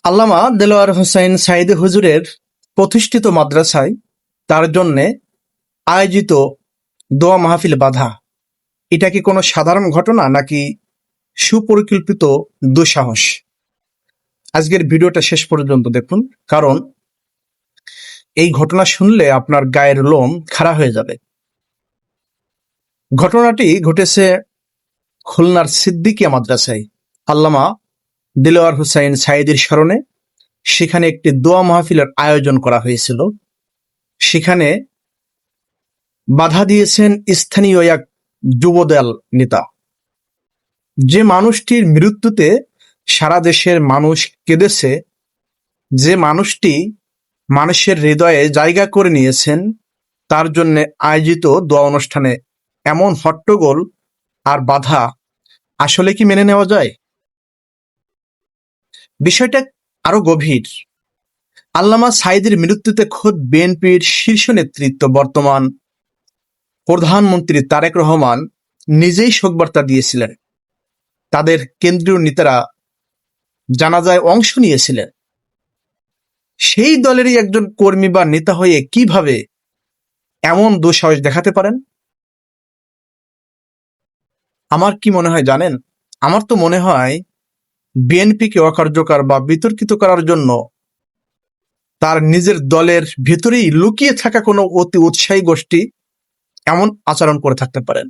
আল্লামা দেলোয়ার হোসাইন সাঈদী হুজুরের প্রতিষ্ঠিত মাদ্রাসায় তার জন্যে আয়োজিত দোয়া মাহফিল বাধা, এটা কি কোনো সাধারণ ঘটনা নাকি সুপরিকল্পিত দুঃসাহস? আজকের ভিডিওটা শেষ পর্যন্ত দেখুন, কারণ এই ঘটনা শুনলে আপনার গায়ের লোম খাড়া হয়ে যাবে। ঘটনাটি ঘটেছে খুলনার সিদ্দিকিয়া মাদ্রাসায় আল্লামা দেলোয়ার হোসাইন সাঈদীর স্মরণে। সেখানে একটি দোয়া মাহফিলের আয়োজন করা হয়েছিল। সেখানে বাধা দিয়েছেন স্থানীয় এক যুবদল নেতা। যে মানুষটির মৃত্যুতে সারা দেশের মানুষ কেঁদেছে, যে মানুষটি মানুষের হৃদয়ে জায়গা করে নিয়েছেন, তার জন্য আয়োজিত দোয়া অনুষ্ঠানে এমন হট্টগোল আর বাধা আসলে কি মেনে নেওয়া যায়? বিষয়টা আরো গভীর। আল্লামা সাঈদীর মৃত্যুতে খোদ বিএনপির শীর্ষ নেতৃত্ব, বর্তমান প্রধানমন্ত্রী তারেক রহমান নিজেই শোকবার্তা দিয়েছিলেন। তাদের কেন্দ্রীয় নেতারা জানাজায় অংশ নিয়েছিলেন। সেই দলেরই একজন কর্মী বা নেতা হয়ে কিভাবে এমন দুঃসাহস দেখাতে পারেন? আমার কি মনে হয় জানেন? আমার তো মনে হয় বিএনপিকে অকার্যকর বা বিতর্কিত করার জন্য তার নিজের দলের ভেতরেই লুকিয়ে থাকা কোনো অতি উৎসাহী গোষ্ঠী এমন আচরণ করে থাকতে পারেন।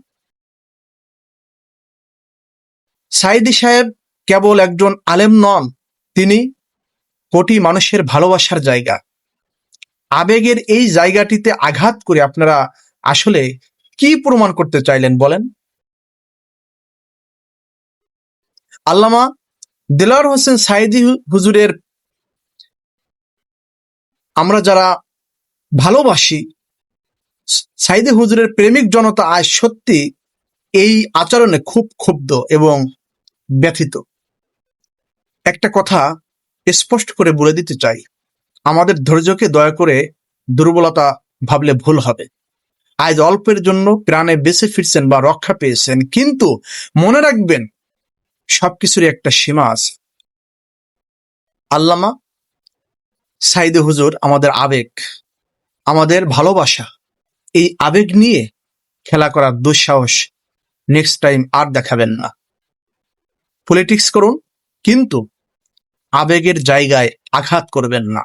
সাঈদী সাহেব কেবল একজন আলেম নন, তিনি কোটি মানুষের ভালোবাসার জায়গা। আবেগের এই জায়গাটিতে আঘাত করে আপনারা আসলে কি প্রমাণ করতে চাইলেন বলেন? আল্লামা দেলোয়ার হোসেন সাঈদী হুজুরের আমরা যারা ভালোবাসি, সাঈদী হুজুরের প্রেমিক জনতা আজ সত্যি এই আচরণে খুব ক্ষুব্ধ এবং ব্যথিত। একটা কথা স্পষ্ট করে বলে দিতে চাই, আমাদের ধৈর্যকে দয়া করে দুর্বলতা ভাবলে ভুল হবে। আজ অল্পের জন্য প্রাণে বেঁচে ফিরছেন বা রক্ষা পেয়েছেন, কিন্তু মনে রাখবেন সবকিছুরই একটা সীমা আছে। আল্লামা সাঈদী হুজুর আমাদের আবেগ, আমাদের ভালোবাসা। এই আবেগ নিয়ে খেলা করার দুঃসাহস নেক্সট টাইম আর দেখাবেন না। পলিটিক্স করুন, কিন্তু আবেগের জায়গায় আঘাত করবেন না।